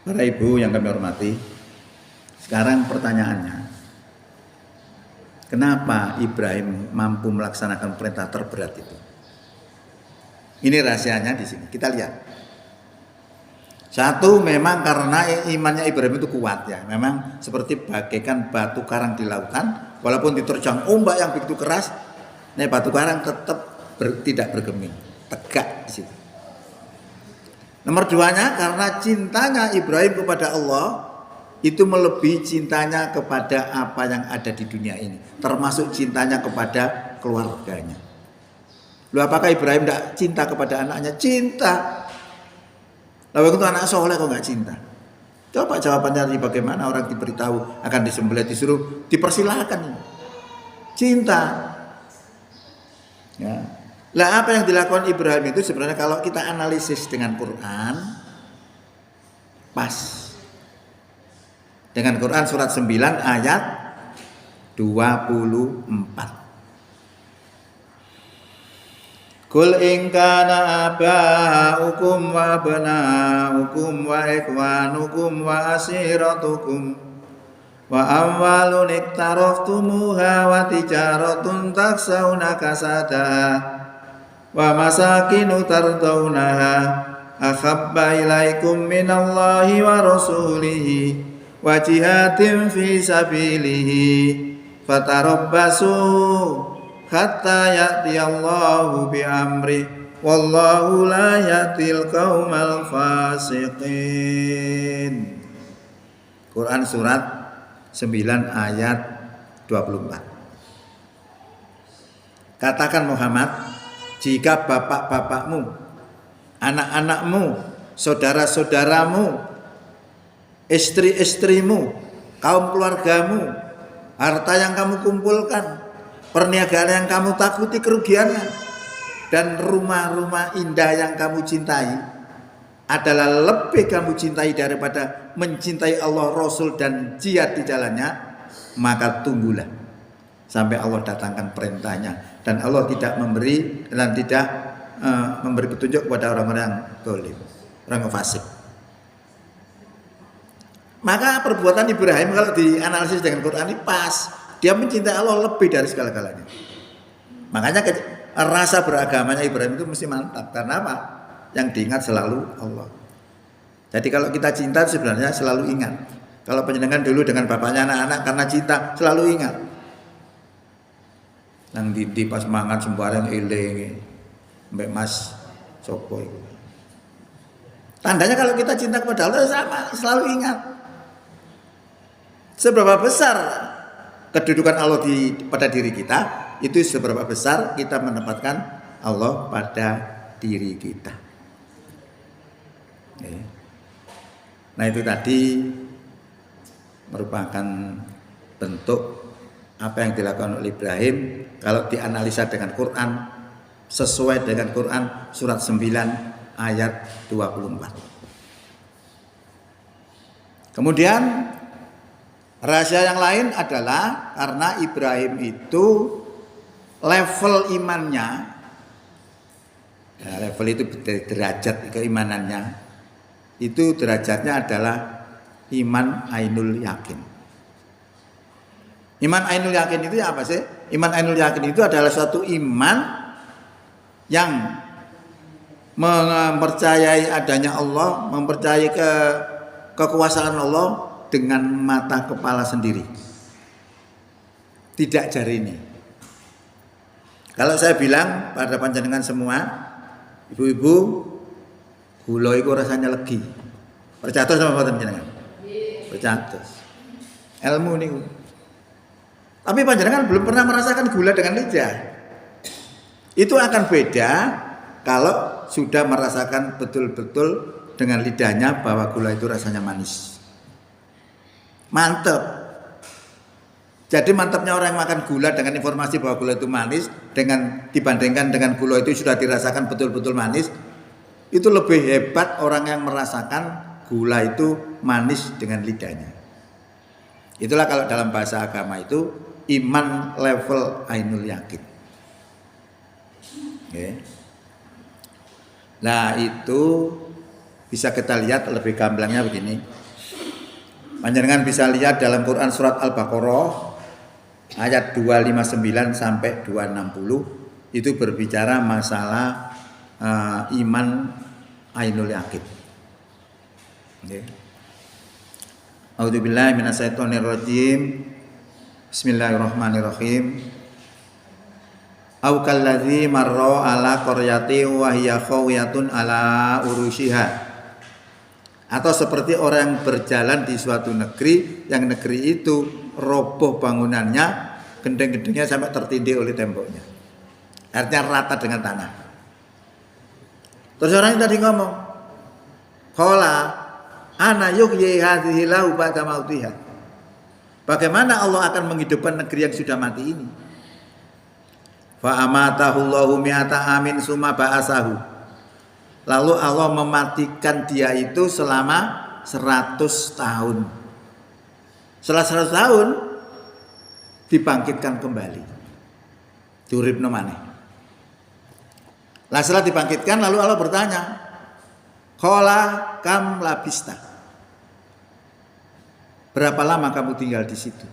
Para ibu yang kami hormati, sekarang pertanyaannya, kenapa Ibrahim mampu melaksanakan perintah terberat itu? Ini rahasianya di sini. Kita lihat. Satu, memang karena imannya Ibrahim itu kuat ya. Memang seperti bagaikan batu karang di lautan, walaupun diterjang ombak yang begitu keras, batu karang tetap tidak bergeming, tegak di situ. Nomor duanya, karena cintanya Ibrahim kepada Allah itu melebihi cintanya kepada apa yang ada di dunia ini, termasuk cintanya kepada keluarganya. Loh, apakah Ibrahim tidak cinta kepada anaknya? Cinta. Lalu itu anak soleh kok nggak cinta? Coba jawabannya bagaimana orang diberitahu akan disembelih, disuruh dipersilahkan. Cinta. Ya. Lah apa yang dilakukan Ibrahim itu sebenarnya kalau kita analisis dengan Quran pas. Dengan Quran surat 9 ayat 24. Qul in kana aba'ukum wa abna'ukum wa ikhwanukum wa asiratukum wa amwalun iktaraftumuha wa tijaratun taksawna kasadaha wa masakinu tardawnaha akhabba ilaikum minallahi wa rasulihi wa jihadin fi sabilihi fatarabbasu hatta ya'tiyallahu bi amri wallahu la ya'til qaumal fasiqin. Quran surat 9 ayat 24. Katakan Muhammad, jika bapak-bapakmu, anak-anakmu, saudara-saudaramu, istri-istrimu, kaum keluargamu, harta yang kamu kumpulkan, perniagaan yang kamu takuti kerugiannya, dan rumah-rumah indah yang kamu cintai adalah lebih kamu cintai daripada mencintai Allah, Rasul, dan jihad di jalannya, maka tunggulah sampai Allah datangkan perintahnya. Dan Allah tidak memberi dan tidak memberi petunjuk kepada orang-orang yang zalim, orang fasik. Maka perbuatan Ibrahim kalau dianalisis dengan Quran ini pas. Dia mencintai Allah lebih dari segala-galanya. Makanya rasa beragamanya Ibrahim itu mesti mantap. Karena apa? Yang diingat selalu Allah. Jadi kalau kita cinta sebenarnya selalu ingat. Kalau penjenengan dulu dengan bapaknya anak-anak karena cinta selalu ingat. Nang di pas mangan sembarang eling mbek Mas sopo itu. Tandanya kalau kita cinta kepada Allah sama, selalu ingat. Seberapa besar kedudukan Allah pada diri kita, itu seberapa besar kita menempatkan Allah pada diri kita. Nah itu tadi merupakan bentuk apa yang dilakukan oleh Ibrahim kalau dianalisa dengan Quran, sesuai dengan Quran surat 9 ayat 24. Kemudian rahasia yang lain adalah karena Ibrahim itu level imannya, ya, level itu derajat keimanannya, itu derajatnya adalah iman ainul yakin. Iman ainul yakin itu apa sih? Iman ainul yakin itu adalah suatu iman yang mempercayai adanya Allah, mempercayai kekuasaan Allah dengan mata kepala sendiri, tidak jari ini. Kalau saya bilang pada panjenengan semua, ibu-ibu, gula itu rasanya legi. Percatus sama panjenengan? Percatus. Ilmu ini. Tapi panjenengan belum pernah merasakan gula dengan lidah. Itu akan beda kalau sudah merasakan betul-betul dengan lidahnya bahwa gula itu rasanya manis. Mantap. Jadi mantapnya orang yang makan gula dengan informasi bahwa gula itu manis, dengan dibandingkan dengan gula itu sudah dirasakan betul-betul manis, itu lebih hebat orang yang merasakan gula itu manis dengan lidahnya. Itulah kalau dalam bahasa agama itu iman level ainul yakin. Okay. Nah itu Bisa kita lihat lebih gamblangnya begini. Panjenengan bisa lihat dalam Quran surat Al-Baqarah ayat 259 sampai 260 itu berbicara masalah iman ainul yakin. Okay. A'udzubillahi minasyaitonirrajim. Bismillahirrahmanirrahim. Au kalladzi marra ala qaryati wa hiya khawiyatun ala urushiha. Atau seperti orang yang berjalan di suatu negeri, yang negeri itu roboh bangunannya, gendeng-gendengnya sampai tertindih oleh temboknya. Artinya rata dengan tanah. Terus orang yang tadi ngomong, qala ana yuhyi hadhihi lahu ba'da mautiha. Bagaimana Allah akan menghidupkan negeri yang sudah mati ini? Fa amatahu Allahu mi'ata amin summa ba'asahu. Lalu Allah mematikan dia itu selama 100 tahun. Setelah 100 tahun dibangkitkan kembali. Diuripno maneh. Lah setelah dibangkitkan lalu Allah bertanya, qala kam labista. Berapa lama kamu tinggal di situ?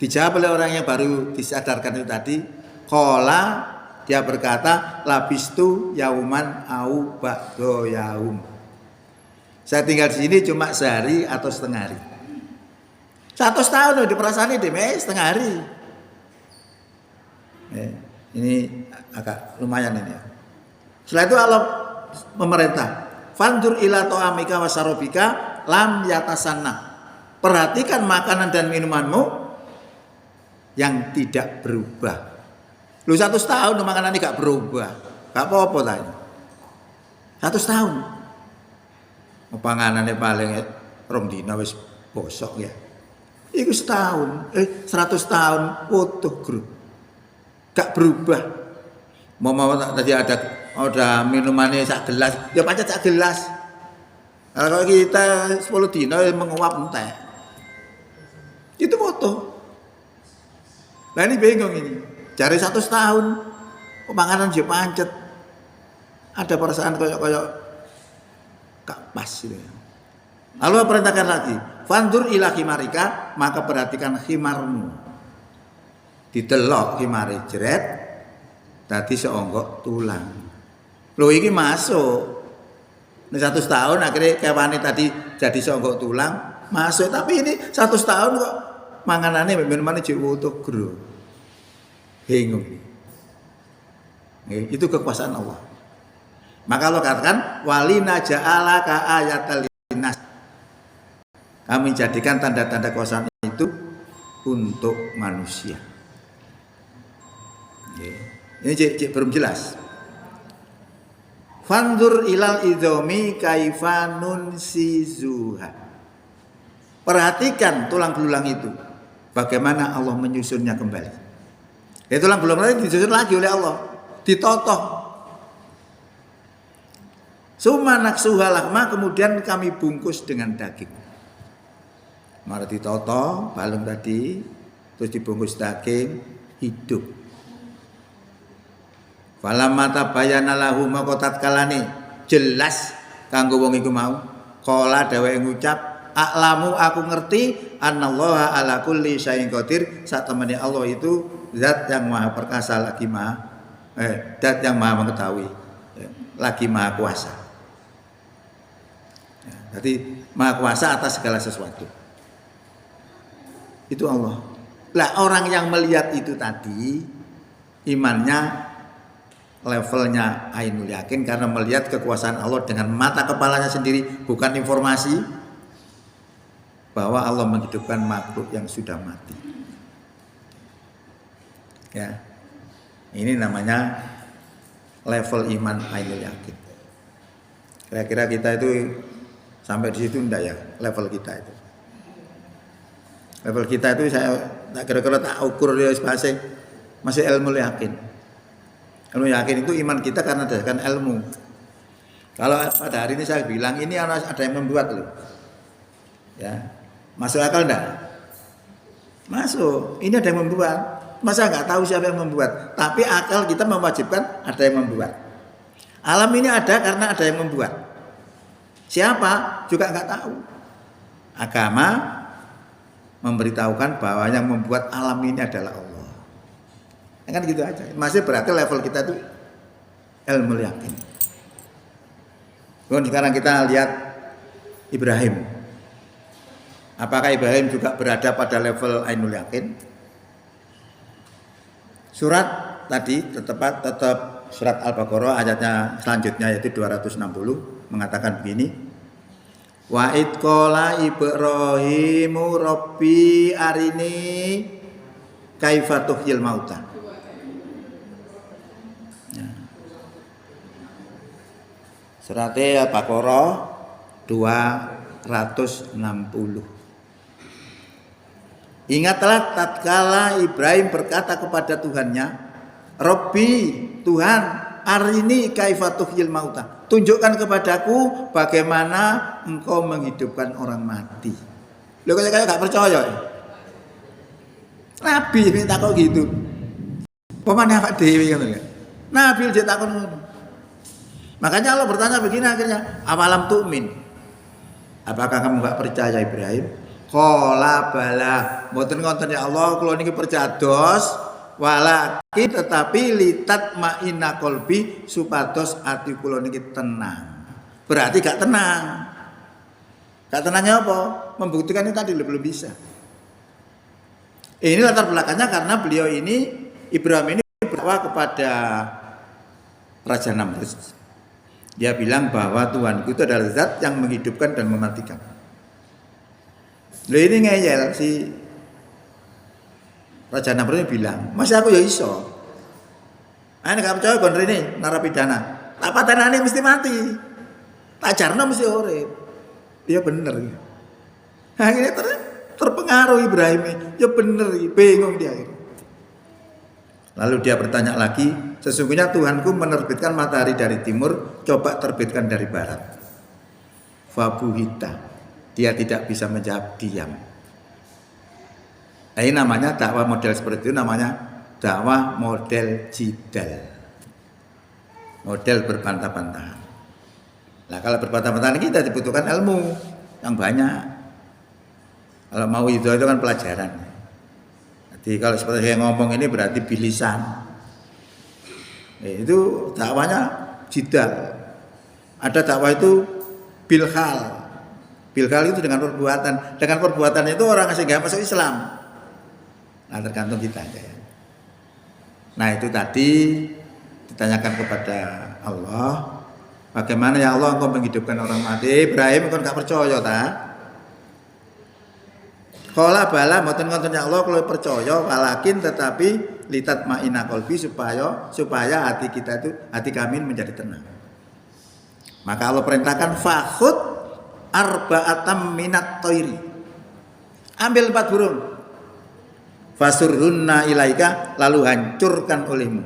Dijawab oleh orang yang baru disadarkan itu tadi, qala, dia berkata, labistu yauman au ba'do yaum. Saya tinggal di sini cuma sehari atau setengah hari. 100 tahun loh di perasaan ini, setengah hari. Ini agak lumayan ini ya. Setelah itu Allah memerintah, fandur ila ta'amika wa sarobika lam yatasanna. Perhatikan makanan dan minumanmu yang tidak berubah. Lu 100 tahun makanan ini gak berubah, gak apa-apa tanya. 100 tahun. Panganannya paling rong dina wis bosok ya. Iku setahun, 100 tahun utuh grup. Gak berubah. Mau tadi ada minumannya sak gelas, ya pancet sak gelas. Kalau kita 10 dina menguap entek. Itu foto. Nah ini bingung ini. Cari 100 tahun, makanan dia pancet. Ada perasaan kayak gak pas gitu. Lalu perintahkan lagi, fandur ila khimarika, maka perhatikan khimarmu. Didelok khimare jeret, tadi seonggok tulang. Loh ini masuk. Ini 100 tahun akhirnya kewane tadi jadi seonggok tulang, masuk. Tapi ini 100 tahun kok manganannya minumannya jauh utuh gro. Bingung. Itu kekuasaan Allah. Maka Allah katakan walina ja'ala ka ayatal linnas. Kami jadikan tanda-tanda kekuasaan itu untuk manusia. Ini cik belum jelas. Fanzur ilal idzomi kaifanun sizuha. Perhatikan tulang belulang itu. Bagaimana Allah menyusunnya kembali. Ya tulang belulang lagi disusun lagi oleh Allah, ditotoh. Summa naksuha lahma, kemudian kami bungkus dengan daging. Mari ditotoh balung tadi, terus dibungkus daging, hidup. Falamma tabayyana lahu maka tatkalane jelas kanggo wong iku mau, qala dheweke ngucap, a'lamu aku ngerti annallaha ala kulli syai'in qadir, sak temene Allah itu zat yang maha perkasa lagi zat yang maha mengetahui, lagi maha kuasa. Jadi maha kuasa atas segala sesuatu. Itu Allah. Lah orang yang melihat itu tadi imannya levelnya ainul yakin karena melihat kekuasaan Allah dengan mata kepalanya sendiri, bukan informasi bahwa Allah menghidupkan makhluk yang sudah mati. Ya, ini namanya level iman ainul yakin. Kira-kira kita itu sampai di situ enggak ya level kita itu? Level kita itu saya kira-kira tak ukur dia masih ilmu yakin. Ilmu yakin itu iman kita karena berdasarkan ilmu. Kalau pada hari ini saya bilang ini ada yang membuat loh, ya masuk akal enggak? Masuk. Ini ada yang membuat. Masa nggak tahu siapa yang membuat? Tapi akal kita mewajibkan ada yang membuat. Alam ini ada karena ada yang membuat. Siapa? Juga nggak tahu. Agama memberitahukan bahwa yang membuat alam ini adalah Allah. Ya kan gitu aja. Masih berarti level kita itu ilmu yakin. Kemudian sekarang kita lihat Ibrahim. Apakah Ibrahim juga berada pada level ainul yakin? Surat tadi tetap surat Al-Baqarah ayatnya selanjutnya yaitu 260 mengatakan begini. Wa id qala Ibrahimu rabbi arini kaifa tuhyil mauta. Surat Al-Baqarah 260. Ingatlah tatkala Ibrahim berkata kepada Tuhannya, Robbi, Tuhan, arini kaifa tuhyil mauta. Tunjukkan kepadaku bagaimana engkau menghidupkan orang mati. Loh kayak gak percaya. Nabi ini takut gitu. Pemane awak dhewe ngono ya. Nabi dia takut ngono. Makanya Allah bertanya begini akhirnya, awalam tu'min. Apakah kamu gak percaya Ibrahim? Qala bala, mboten ngonten ya Allah, kula niki percados, walakin tetapi litat ma'ina qalbi supados ati kula niki tenang. Berarti gak tenang. Gak tenangnya apa? Membuktikan ini tadi belum bisa. Ini latar belakangnya karena beliau ini Ibrahim ini berdakwah kepada Raja Namrud. Dia bilang bahwa Tuhanku itu adalah zat yang menghidupkan dan mematikan. Loh ini ngeyel si Raja Namrud bilang, masih aku ya iso. Ini gak percaya kon rene narapidana. Tak patenane mesti mati. Tak jarno mesti urip. Dia bener. Akhirnya terpengaruh Ibrahim. Ya bener, bingung dia. Lalu dia bertanya lagi, sesungguhnya Tuhanku menerbitkan matahari dari timur, coba terbitkan dari barat. Fabuhita. Dia tidak bisa menjawab diam. Ini namanya dakwah model seperti itu, namanya dakwah model jidal. Model berbantah-bantahan. Nah kalau berbantah-bantahan kita dibutuhkan ilmu yang banyak. Kalau mau itu kan pelajaran. Jadi kalau seperti saya ngomong ini berarti bilisan. Itu dakwahnya jidal. Ada dakwah itu bilhal. Bilhal itu dengan perbuatan. Dengan perbuatan itu orang sehingga masuk Islam. Nah tergantung kita aja ya. Nah itu tadi ditanyakan kepada Allah, bagaimana ya Allah engkau menghidupkan orang mati? Ibrahim engkau gak percaya tak? Qala bala mboten ngoten ya Allah kalau percaya walakin tetapi litat ma'ina qalbi supaya hati kita itu hati kami menjadi tenang. Maka Allah perintahkan fakhud arba'atam minat toiri. Ambil 4 burung. Fasurhunna ilaika lalu hancurkan olehmu.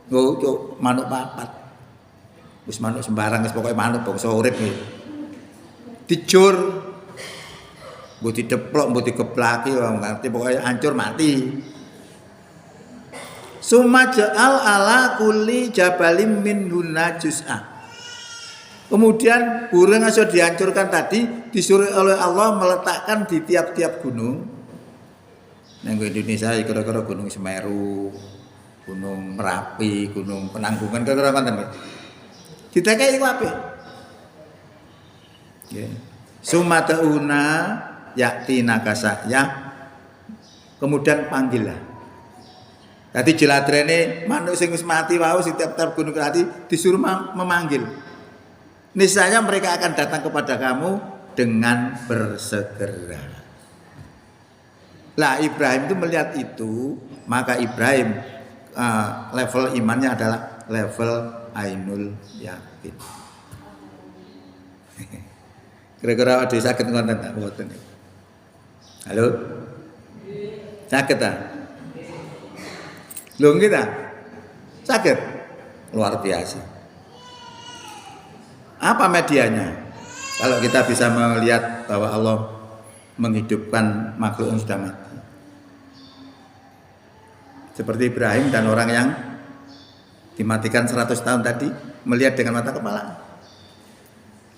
Go manuk 4. Wis manuk sembarang wis pokoke manuk bangsa urip iki. Dijur. Mbok dideplok, mbok digeplaki wong ngerti pokoke hancur mati. Summa ja'al ala kulli jabalim min hunna juz'a. Kemudian burung yang sudah dihancurkan tadi disuruh oleh Allah meletakkan di tiap-tiap gunung. Nang Indonesia kira-kira Gunung Semeru, Gunung Merapi, Gunung Penanggungan kira-kira ngoten. Ditekai iku apik. Nggih. Sumatauna yaktina kasaya. Kemudian panggillah. Dadi jeladrene manuk sing wis mati wau sing tiap-tiap gunung tadi disuruh memanggil. Niscaya mereka akan datang kepada kamu dengan bersegera. Lah Ibrahim itu melihat itu, maka Ibrahim level imannya adalah level ainul yakin. Kira-kira ada sakit ngonten tak boten. Halo? Sakit tak? Lho kita? Sakit? Luar biasa. Apa medianya? Kalau kita bisa melihat bahwa Allah menghidupkan makhluk yang sudah mati. Seperti Ibrahim dan orang yang dimatikan 100 tahun tadi melihat dengan mata kepala.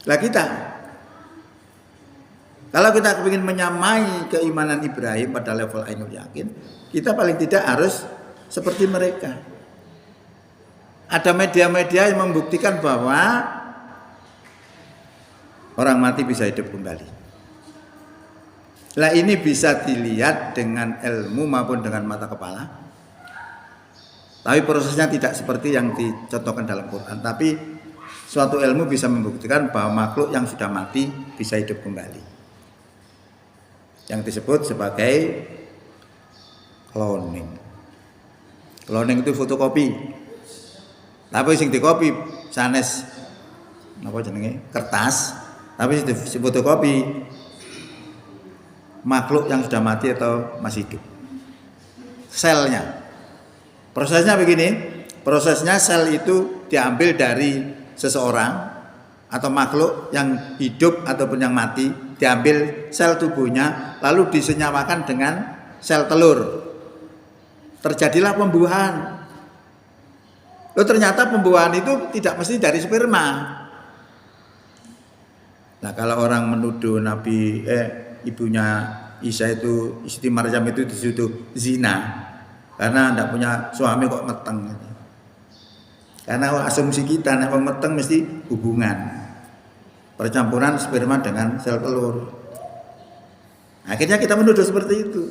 Lah kita, kalau kita ingin menyamai keimanan Ibrahim pada level ainul yakin, kita paling tidak harus seperti mereka. Ada media-media yang membuktikan bahwa orang mati bisa hidup kembali. Lah ini bisa dilihat dengan ilmu maupun dengan mata kepala. Tapi prosesnya tidak seperti yang dicontohkan dalam Quran. Tapi suatu ilmu bisa membuktikan bahwa makhluk yang sudah mati bisa hidup kembali. Yang disebut sebagai cloning. Cloning itu fotokopi. Tapi sing dikopi sanes apa jenenge? Kertas. Tapi si fotokopi makhluk yang sudah mati atau masih hidup. Selnya. Prosesnya begini, prosesnya sel itu diambil dari seseorang atau makhluk yang hidup ataupun yang mati, diambil sel tubuhnya lalu disenyawakan dengan sel telur. Terjadilah pembuahan. Loh, ternyata pembuahan itu tidak mesti dari sperma. Nah, kalau orang menuduh ibunya Isa itu, Siti Maryam itu dituduh zina karena tidak punya suami kok meteng. Karena asumsi kita nek wong meteng mesti hubungan percampuran sperma dengan sel telur. Akhirnya kita menuduh seperti itu.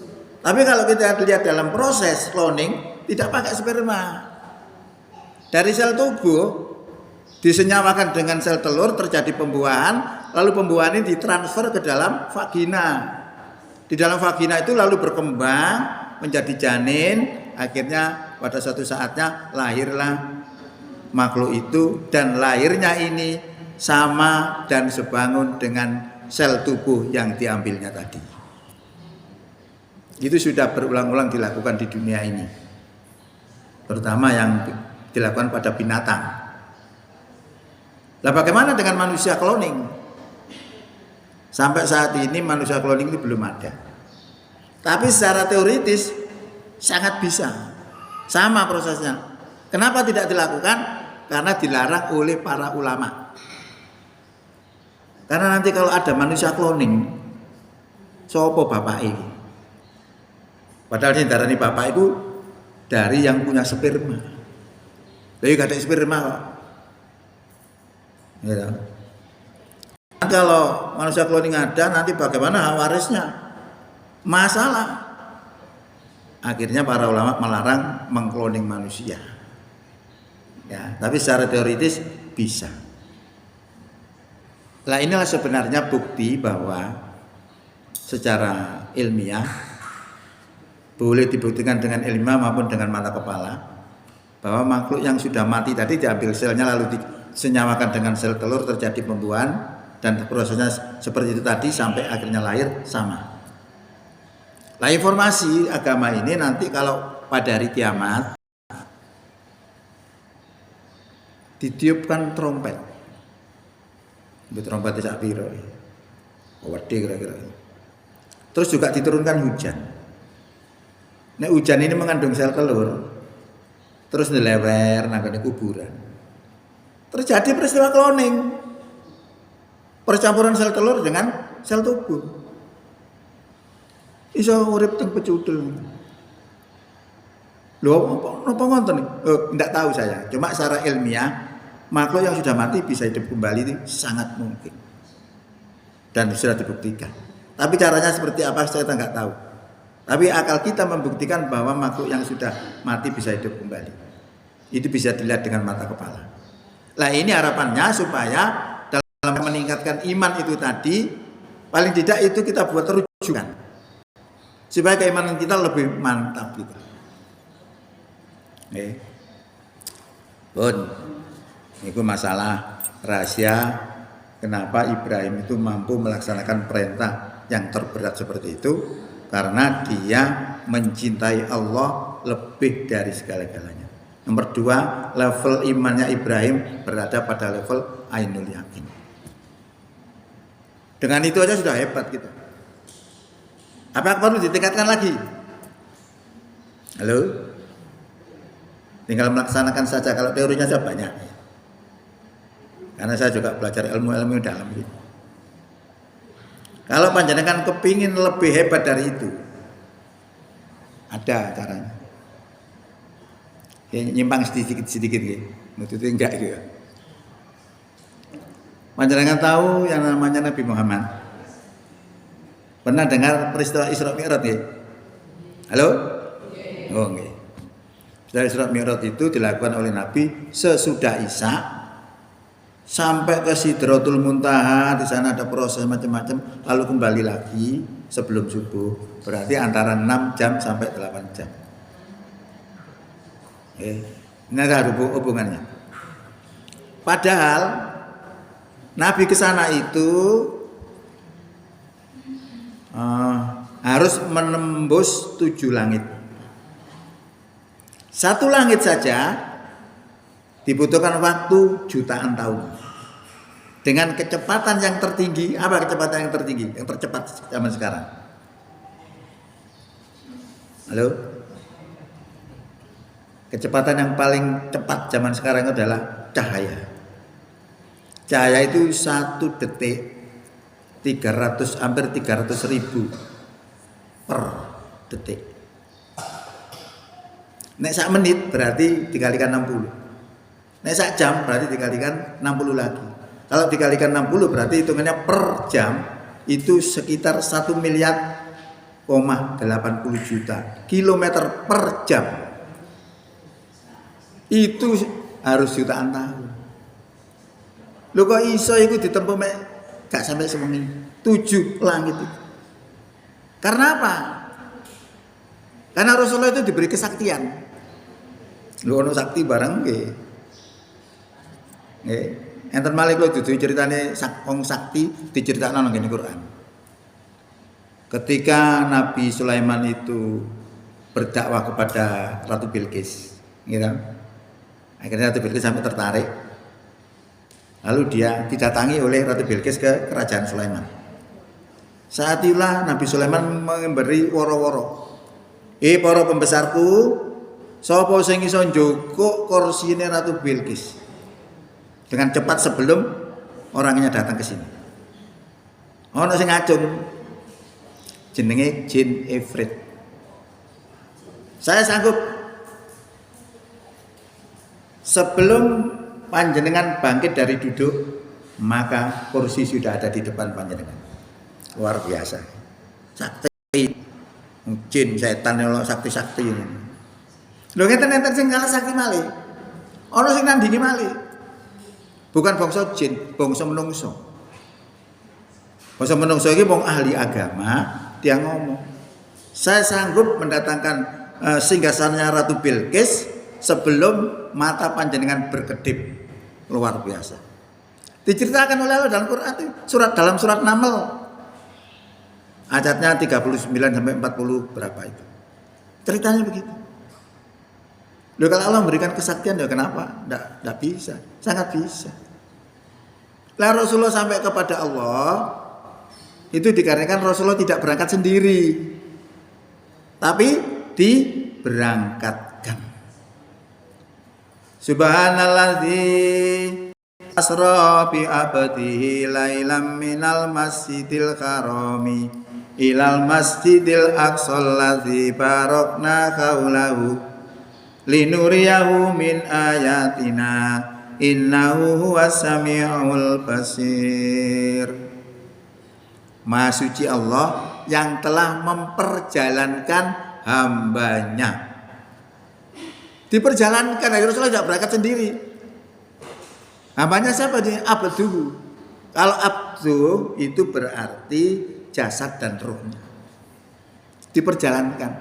Tapi kalau kita lihat dalam proses cloning tidak pakai sperma. Dari sel tubuh disenyawakan dengan sel telur, terjadi pembuahan, lalu pembuahan ini ditransfer ke dalam vagina. Di dalam vagina itu lalu berkembang menjadi janin, akhirnya pada suatu saatnya lahirlah makhluk itu, dan lahirnya ini sama dan sebangun dengan sel tubuh yang diambilnya tadi. Itu sudah berulang-ulang dilakukan di dunia ini, terutama yang dilakukan pada binatang. Lah bagaimana dengan manusia cloning? Sampai saat ini manusia cloning itu belum ada. Tapi secara teoritis sangat bisa. Sama prosesnya. Kenapa tidak dilakukan? Karena dilarang oleh para ulama. Karena nanti kalau ada manusia cloning, sopo bapak ini? Padahal ini darah bapak itu dari yang punya sperma. Jadi gak ada sperma kok. Ya. Kalau manusia cloning ada, nanti bagaimana warisnya? Masalah. Akhirnya para ulama melarang mengkloning manusia. Ya, tapi secara teoritis bisa. Nah, inilah sebenarnya bukti bahwa secara ilmiah boleh dibuktikan dengan ilmiah maupun dengan mata kepala bahwa makhluk yang sudah mati tadi diambil selnya lalu disenyawakan dengan sel telur, terjadi pembuahan, dan prosesnya seperti itu tadi sampai akhirnya lahir sama. Nah, informasi agama ini nanti kalau pada hari kiamat ditiupkan trompet. Itu trompet sak piro. Wedhe kira-kira. Terus juga diturunkan hujan. Nek hujan ini mengandung sel telur. Terus dilewer nang kuburan. Terjadi peristiwa cloning. Percampuran sel telur dengan sel tubuh. Iso urip teng pecudel. Lho, apa ngoten nih? Enggak tahu saya. Cuma secara ilmiah makhluk yang sudah mati bisa hidup kembali itu sangat mungkin. Dan sudah dibuktikan. Tapi caranya seperti apa saya enggak tahu. Tapi akal kita membuktikan bahwa makhluk yang sudah mati bisa hidup kembali. Itu bisa dilihat dengan mata kepala. Nah, ini harapannya supaya dalam meningkatkan iman itu tadi, paling tidak itu kita buat rujukan. Supaya keimanan kita lebih mantap gitu. Bun, itu masalah rahasia kenapa Ibrahim itu mampu melaksanakan perintah yang terberat seperti itu, karena dia mencintai Allah lebih dari segala-galanya. Nomor 2, level imannya Ibrahim berada pada level ainul yakin. Dengan itu aja sudah hebat kita. Apa perlu ditingkatkan lagi? Halo? Tinggal melaksanakan saja, kalau teorinya saja banyak. Karena saya juga belajar ilmu-ilmu dalam gitu. Kalau panjenengan kepingin lebih hebat dari itu, ada caranya. Ya, nyimpang sedikit-sedikit gitu. Itu enggak gitu. Panjenengan tahu yang namanya Nabi Muhammad? Pernah dengar peristiwa Isra Mi'raj ya? Halo? Oh enggak. Peristiwa Isra Mi'raj itu dilakukan oleh Nabi sesudah Isya sampai ke Sidratul Muntaha. Di sana ada proses macam-macam, lalu kembali lagi sebelum subuh. Berarti antara 6 jam sampai 8 jam. Ini ada hubungannya. Padahal Nabi ke sana itu harus menembus 7 langit. Satu langit saja dibutuhkan waktu jutaan tahun. Dengan kecepatan yang tertinggi, apa kecepatan yang tertinggi? Yang tercepat zaman sekarang. Halo? Kecepatan yang paling cepat zaman sekarang adalah cahaya. Cahaya itu 1 detik hampir 300.000 per detik. Nek sak menit berarti dikalikan 60. Nek sak jam berarti dikalikan 60 lagi. Kalau dikalikan 60 berarti hitungannya per jam itu sekitar 1,80 miliar kilometer per jam. Itu harus jutaan tahun. Lho kok iso iku ditempuh mek gak sampai sewengi 7 langit itu. Karena apa? Karena Rasulullah itu diberi kesaktian. Lho ono sakti barang nggih. Nggih. Enten malih kula dudu ceritane wong sakti diceritakno nang ngene Quran. Ketika Nabi Sulaiman itu berdakwah kepada Ratu Bilqis, gitu. Akhirnya Ratu Bilqis sampai tertarik. Lalu dia didatangi oleh Ratu Bilqis ke kerajaan Sulaiman. Saat itulah Nabi Sulaiman memberi woro-woro. Para pembesarku, sapa sing iso njukuk kursine Ratu Bilqis dengan cepat sebelum orangnya datang ke sini. Ono sing ngacung jenenge jin Ifrit. Saya sanggup sebelum panjenengan bangkit dari duduk, maka kursi sudah ada di depan panjenengan. Luar biasa. Sakti, jin, setan, sakti-sakti ini. Lho ngeten-ngeten sing kalah sakti malih. Ono sing nandingi malih. Bukan bangsa jin, bangsa menungso. Bangsa menungso iki wong ahli agama, dia ngomong, "Saya sanggup mendatangkan singgasananya Ratu Bilqis sebelum mata panjenengan berkedip." Luar biasa. Diceritakan oleh Allah dalam Quran itu, dalam surat Naml. Ayatnya 39 sampai 40 berapa itu. Ceritanya begitu. Loh, kalau Allah memberikan kesaktian ya kenapa? Tidak bisa, sangat bisa. Lah Rasulullah sampai kepada Allah itu dikarenakan Rasulullah tidak berangkat sendiri, tapi diberangkatkan. Subhanalladzi asra bi abdihi lailam minal masjidil harami ilal masjidil aqsal ladzi barakna haulahu linuriyahu min ayatina innahu huwas samiul basir. Maha suci Allah yang telah memperjalankan hambanya. Diperjalankan, Rasulullah tidak berangkat sendiri. Hambanya siapa dia? Abduhu. Kalau abdu itu berarti jasad dan ruhnya. Diperjalankan.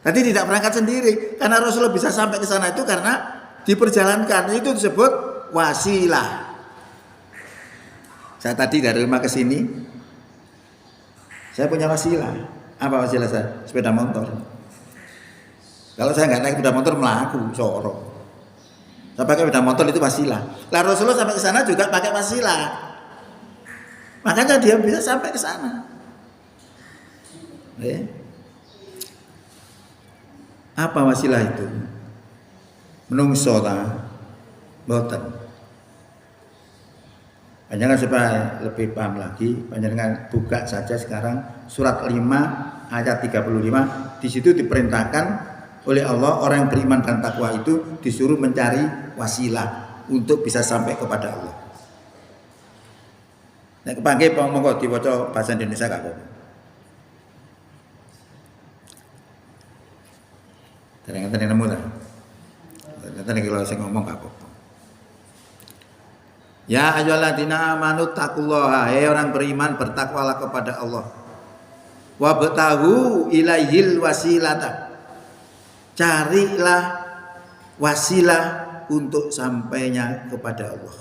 Tadi tidak berangkat sendiri, karena Rasulullah bisa sampai ke sana itu karena diperjalankan. Itu disebut wasilah. Saya tadi dari rumah ke sini, saya punya wasilah. Apa wasilah saya? Sepeda motor. Kalau saya nggak naik sepeda motor melaku, sorok. Saya pakai sepeda motor itu wasilah. Lah Rasulullah sampai ke sana juga pakai wasilah. Makanya dia bisa sampai ke sana. Apa wasilah itu? Menungso ta? Mboten. Panjenengan supaya lebih paham lagi, panjenengan buka saja sekarang surat 5 ayat 35. Di situ diperintahkan oleh Allah orang yang beriman dan takwa itu disuruh mencari wasilah untuk bisa sampai kepada Allah. Nek kepanggih monggo diwaca bahasa Indonesia gak apa-apa. Ternyata nemu ta. Ternyata nek kalau saya ngomong gak apa-apa. Ya ayyuhalladzina amanu taqullaha, hai orang beriman bertakwalah kepada Allah. Wabtahu ilaihil wasilata. Carilah wasilah untuk sampainya kepada Allah.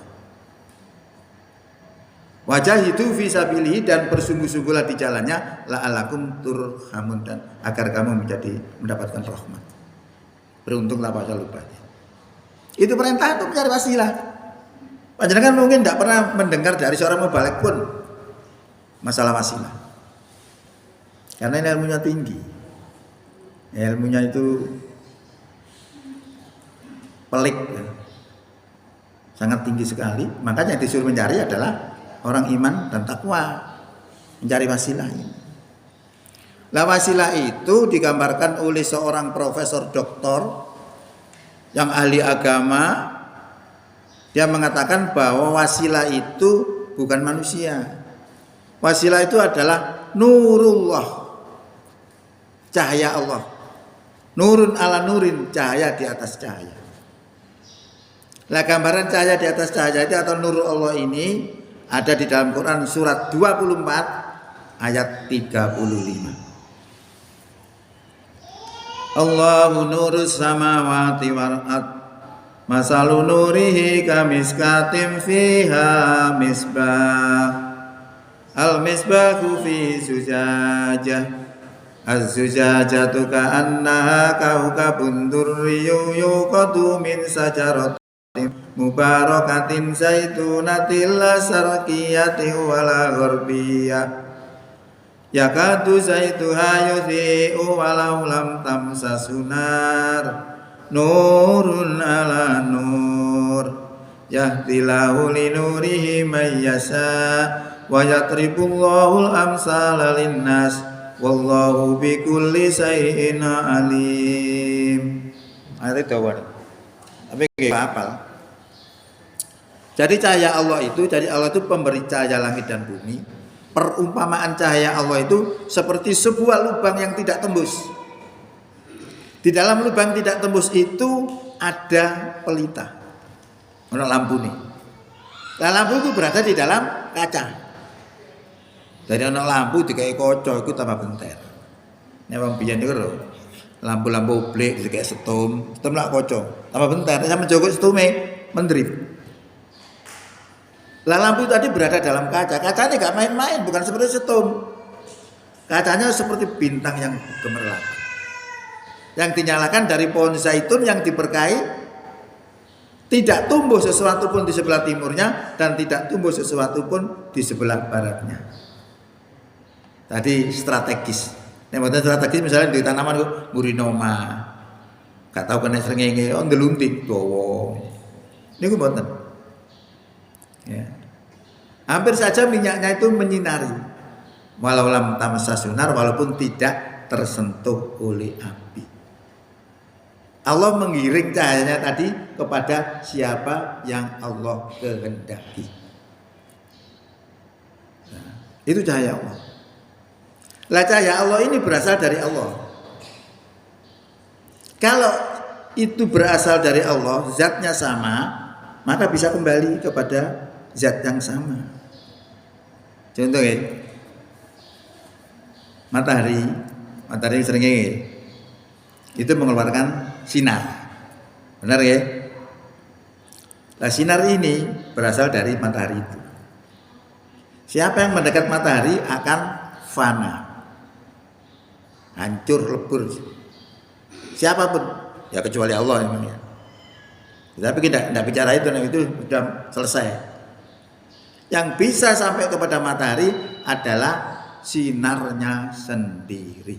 Wajahidu fi sabilihi, dan bersungguh-sungguhlah di jalannya, la'alakum turhamun, dan agar kamu mendapatkan rahmat. Beruntunglah para lupa. Itu perintah untuk mencari wasilah. Panjenengan mungkin tidak pernah mendengar dari seorang mubalik pun masalah wasilah. Karena ini ilmunya tinggi. Ilmunya itu pelik ya. Sangat tinggi sekali. Makanya yang disuruh mencari adalah orang iman dan takwa, mencari wasilah ini. Lah wasilah itu digambarkan oleh seorang profesor doktor yang ahli agama. Dia mengatakan bahwa wasilah itu bukan manusia. Wasilah itu adalah nurullah, cahaya Allah. Nurun ala nurin, cahaya di atas cahaya. Lah gambaran cahaya di atas cahaya itu atau nur Allah ini ada di dalam Quran surat 24 ayat 35. Allahu nurus samawati wal ardh. Masalu nurihi kamiskatim fiha misbah. Al misbahu fi zujajah. Az-zujajatu ka'annaha kawkabun durriyun yuqadu min sajaratin mubarakatin zaitunatil la sarqiyatin wala gharbiyah. Yakadu zaituha yudhi'u walau lam tamsasu nar. Nurun ala nur yahdilahu li nurihi may yasha wa yatribullahul amsala linnas wallahu bikulli syai'in alim. Ayat itu tapi nggih hafal. Jadi cahaya Allah itu, jadi Allah itu pemberi cahaya langit dan bumi. Perumpamaan cahaya Allah itu seperti sebuah lubang yang tidak tembus. Di dalam lubang tidak tembus itu ada pelita, ada lampu nih. Nah, lampu itu berada di dalam kaca. Dari anak lampu dikai kaca itu tambah benter. Nek wong biyen niku lho, lampu-lampu oblek dikai setum lah kaca, tambah benter. Sampe njogok setume mendrip. Lah lampu tadi berada dalam kaca. Kacanya enggak main-main, bukan seperti setum. Kacanya seperti bintang yang gemerlap. Yang dinyalakan dari pohon zaitun yang diberkahi, tidak tumbuh sesuatu pun di sebelah timurnya dan tidak tumbuh sesuatu pun di sebelah baratnya. Tadi strategis. Yang strategis misalnya di tanaman murinoma, gak tahu kena srengenge, ndelunting dawa. Niku mboten. Ya. Hampir saja minyaknya itu menyinari. Walau lam tamsasunar, walaupun tidak tersentuh oleh api. Allah mengiring cahayanya tadi kepada siapa yang Allah kehendaki. Nah, itu cahaya Allah. Lah cahaya Allah ini berasal dari Allah. Kalau itu berasal dari Allah, zatnya sama, maka bisa kembali kepada zat yang sama. Contoh ya, matahari seringnya itu mengeluarkan sinar, benar ya? Nah sinar ini berasal dari matahari itu. Siapa yang mendekat matahari akan fana, hancur lebur. Siapapun, ya kecuali Allah memang ya. Tapi kita tidak bicara itu sudah selesai. Yang bisa sampai kepada matahari adalah sinarnya sendiri.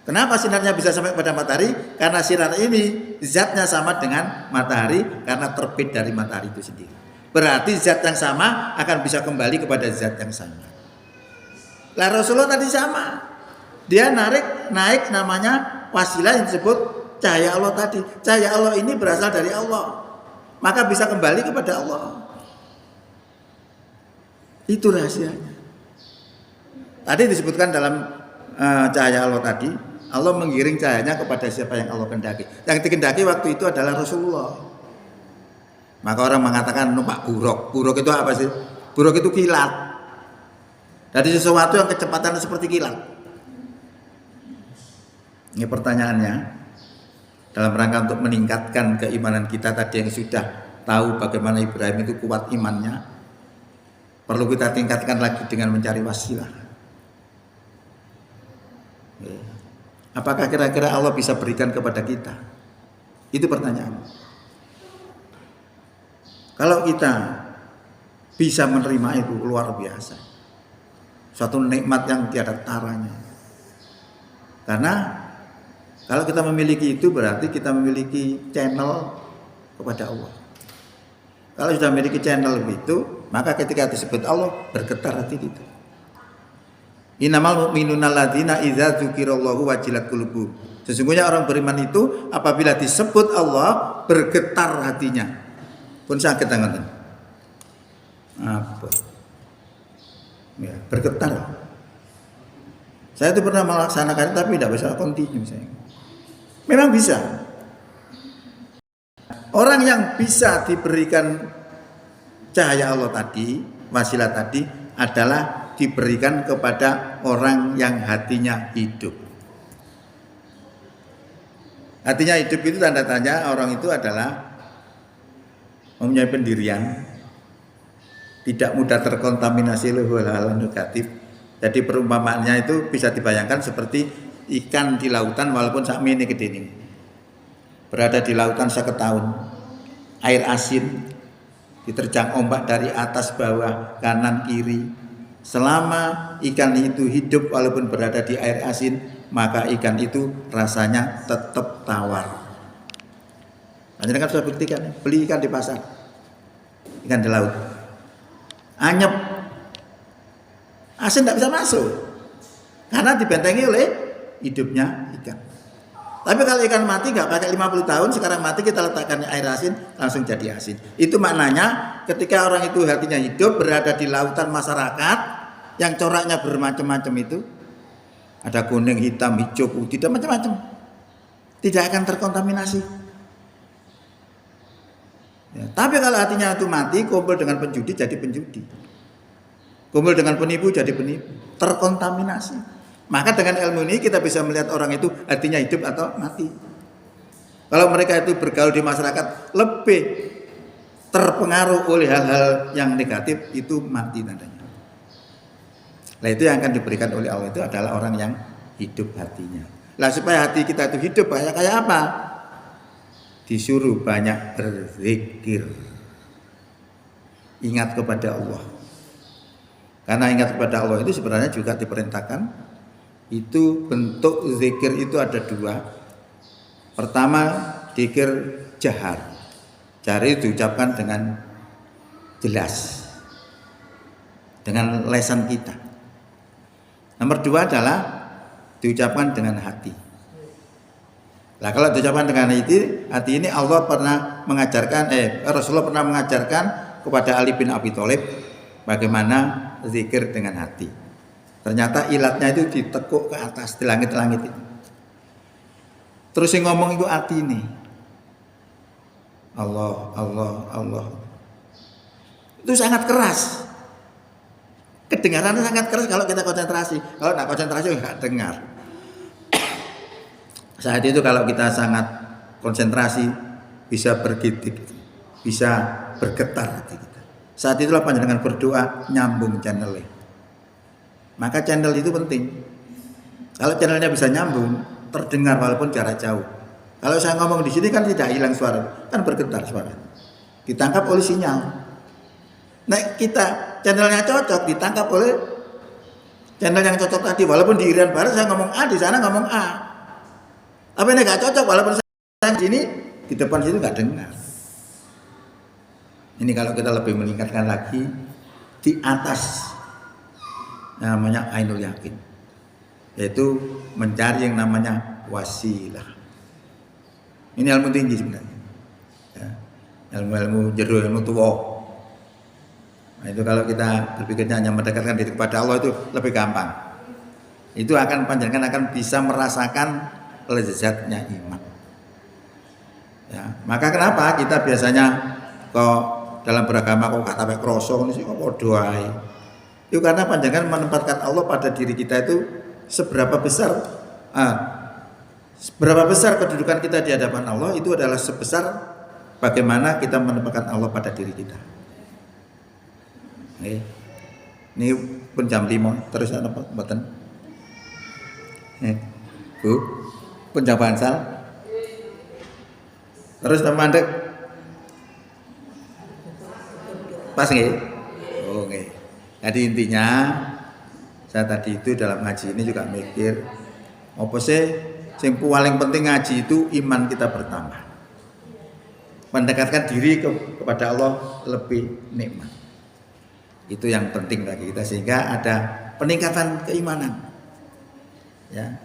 Kenapa sinarnya bisa sampai pada matahari? Karena sinar ini zatnya sama dengan matahari karena terbit dari matahari itu sendiri. Berarti zat yang sama akan bisa kembali kepada zat yang sama. Lah Rasulullah tadi sama. Dia naik namanya wasilah yang disebut cahaya Allah tadi. Cahaya Allah ini berasal dari Allah. Maka bisa kembali kepada Allah. Itu rahasianya. Tadi disebutkan dalam cahaya Allah tadi, Allah menggiring cahayanya kepada siapa yang Allah kendaki. Yang dikendaki waktu itu adalah Rasulullah. Maka orang mengatakan numpak buruk. Buruk itu apa sih? Buruk itu kilat. Dari sesuatu yang kecepatannya seperti kilat. Ini pertanyaannya, dalam rangka untuk meningkatkan keimanan kita tadi yang sudah tahu bagaimana Ibrahim itu kuat imannya, perlu kita tingkatkan lagi dengan mencari wasilah. Apakah kira-kira Allah bisa berikan kepada kita? Itu pertanyaan. Kalau kita bisa menerima itu luar biasa, suatu nikmat yang tiada taranya. Karena kalau kita memiliki itu berarti kita memiliki channel kepada Allah. Kalau sudah memiliki channel itu, maka ketika disebut Allah bergetar hati kita. Innamal mu'minuna alladzina idza dzukirallahu wajilat qulubuhum. Sesungguhnya orang beriman itu apabila disebut Allah bergetar hatinya. Pun sakit tangan. Apa? Ya, bergetar. Saya itu pernah melaksanakan tapi tidak bisa continue saya. Memang bisa. Orang yang bisa diberikan cahaya Allah tadi, wasilah tadi adalah diberikan kepada orang yang hatinya hidup. Hatinya hidup itu tanda tanya orang itu adalah mempunyai pendirian, tidak mudah terkontaminasi oleh hal-hal negatif. Jadi perumpamaannya itu bisa dibayangkan seperti ikan di lautan walaupun sakmene gedene. Berada di lautan seketahun, air asin, diterjang ombak dari atas bawah, kanan kiri. Selama ikan itu hidup walaupun berada di air asin, maka ikan itu rasanya tetap tawar. Anda kan sudah buktikan, beli ikan di pasar, ikan di laut, anyep, asin tidak bisa masuk, karena dibentengi oleh hidupnya ikan. Tapi kalau ikan mati nggak pakai 50 tahun, sekarang mati kita letakkan air asin, langsung jadi asin. Itu maknanya ketika orang itu hatinya hidup, berada di lautan masyarakat, yang coraknya bermacam-macam itu, ada kuning, hitam, hijau, putih, dan macam-macam, tidak akan terkontaminasi. Ya, tapi kalau hatinya itu mati, kumpul dengan penjudi jadi penjudi, kumpul dengan penipu jadi penipu, terkontaminasi. Maka dengan ilmu ini kita bisa melihat orang itu hatinya hidup atau mati. Kalau mereka itu bergaul di masyarakat lebih terpengaruh oleh hal-hal yang negatif, itu mati tandanya. Nah itu yang akan diberikan oleh Allah itu adalah orang yang hidup hatinya. Lah supaya hati kita itu hidup kayak apa? Disuruh banyak berzikir, ingat kepada Allah. Karena ingat kepada Allah itu sebenarnya juga diperintahkan. Itu bentuk zikir itu ada dua. Pertama zikir jahar, jari diucapkan dengan jelas, dengan lesan kita. Nomor dua adalah diucapkan dengan hati. Nah kalau diucapkan dengan hati ini Allah pernah mengajarkan, Rasulullah pernah mengajarkan kepada Ali bin Abi Thalib bagaimana zikir dengan hati. Ternyata ilatnya itu ditekuk ke atas di langit-langit itu. Terus yang ngomong itu hati ini. Allah, Allah, Allah. Itu sangat keras. Kedengarannya sangat keras kalau kita konsentrasi. Kalau tidak konsentrasi nggak dengar. Saat itu kalau kita sangat konsentrasi bisa bergidik, bisa bergetar hati kita. Saat itulah panjenengan berdoa nyambung channelnya. Maka channel itu penting. Kalau channelnya bisa nyambung, terdengar walaupun jarak jauh. Kalau saya ngomong di sini kan tidak hilang suara, kan bergetar suara. Ditangkap oleh sinyal. Nah kita channelnya cocok, ditangkap oleh channel yang cocok tadi. Walaupun di Irian Barat saya ngomong A, di sana ngomong A. Tapi ini nggak cocok, walaupun saya di sini, di depan situ nggak dengar. Ini kalau kita lebih meningkatkan lagi di atas namanya ainul yakin, yaitu mencari yang namanya wasilah. Ini ilmu tinggi sebenarnya, ya, ilmu jero, ilmu tua. Nah, itu kalau kita berpikirnya hanya mendekatkan diri kepada Allah itu lebih gampang. Itu akan panjenengan akan bisa merasakan lezatnya iman. Ya, maka kenapa kita biasanya kok dalam beragama kok kata sampai kroso ini sih kok podo ae. Itu karena panjenengan menempatkan Allah pada diri kita itu seberapa besar kedudukan kita di hadapan Allah itu adalah sebesar bagaimana kita menempatkan Allah pada diri kita. Ini pun jam 5 terus apa mboten? Bu, pun jam bansal. Terus mandek. Pas nggih? Oh nggih. Jadi intinya saya tadi itu dalam ngaji ini juga mikir apa sih yang paling penting ngaji itu iman kita bertambah. Mendekatkan diri kepada Allah lebih nikmat. Itu yang penting bagi kita sehingga ada peningkatan keimanan. Ya.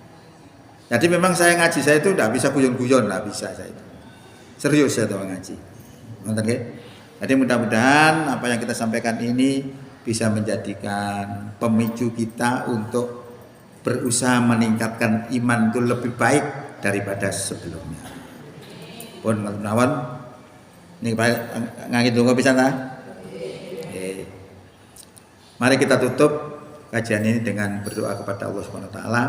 Jadi memang saya ngaji saya itu tidak bisa guyon-guyon, tidak bisa saya itu. Serius saya tuh ngaji. Nonton nggih? Jadi mudah-mudahan apa yang kita sampaikan ini bisa menjadikan pemicu kita untuk berusaha meningkatkan iman itu lebih baik daripada sebelumnya. Pun menawan ini baik ngangit donga pisan ta? Mari kita tutup kajian ini dengan berdoa kepada Allah Subhanahu wa taala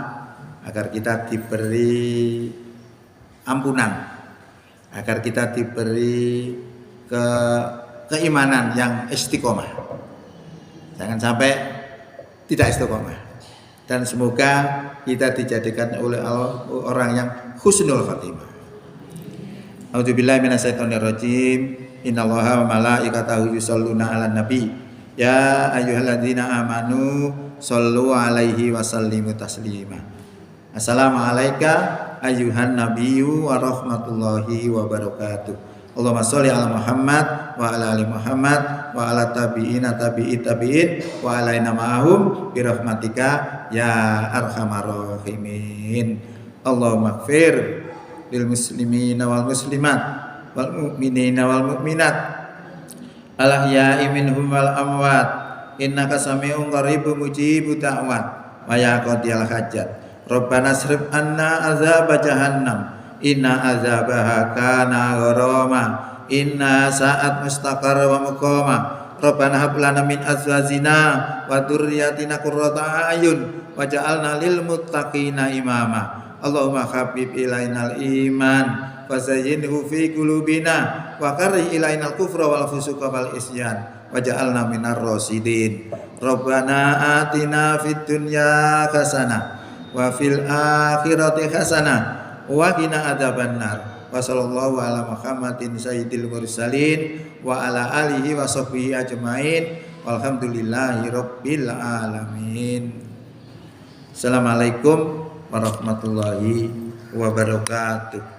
agar kita diberi ampunan, agar kita diberi keimanan yang istiqomah. Jangan sampai tidak istiqomah. Dan semoga kita dijadikan oleh Allah orang yang husnul khatimah. A'udzubillahi minasyaitonirrajim. Innallaha wa malaikatahu yusholluna 'alan nabi. Ya ayyuhalladzina amanu shollu 'alaihi wa sallimu taslima. Assalamualaikum ayyuhan nabiyyu wa rahmatullahi wa barakatuh. Allahumma sholli ala Muhammad wa ala ali Muhammad wa ala tabi'ina tabi'in wa alaina ma'ahum bi rahmatika ya arhamar rahimin. Allahumma ighfir lil muslimina wal muslimat wal mu'minina wal mu'minat al ahya'i minhum wal amwat innaka sami'un qaribun mujibud da'wat wa ya qadiyal hajat. Rabbana asrif anna azab jahannam inna azabaha kana gharama inna sa'at mustaqar wa muqama. Rabbana hab lana min azwajina wa dzurriyyatina qurrata a'yun waj'alna lil muttaqina imama. Allahumma habib ilainal iman fazayyinhu fi qulubina wa karrih ilainal kufra wal fusuqa wal isyan waj'alna minar rasyidin. Rabbana atina fid dunya hasanah wa fil akhirati hasanah wa qina adzabannar. Wa sallallahu ala Muhammadin sayyidil mursalin wa ala alihi wa sahbihi ajmain walhamdulillahi rabbil alamin. Assalamualaikum warahmatullahi wabarakatuh.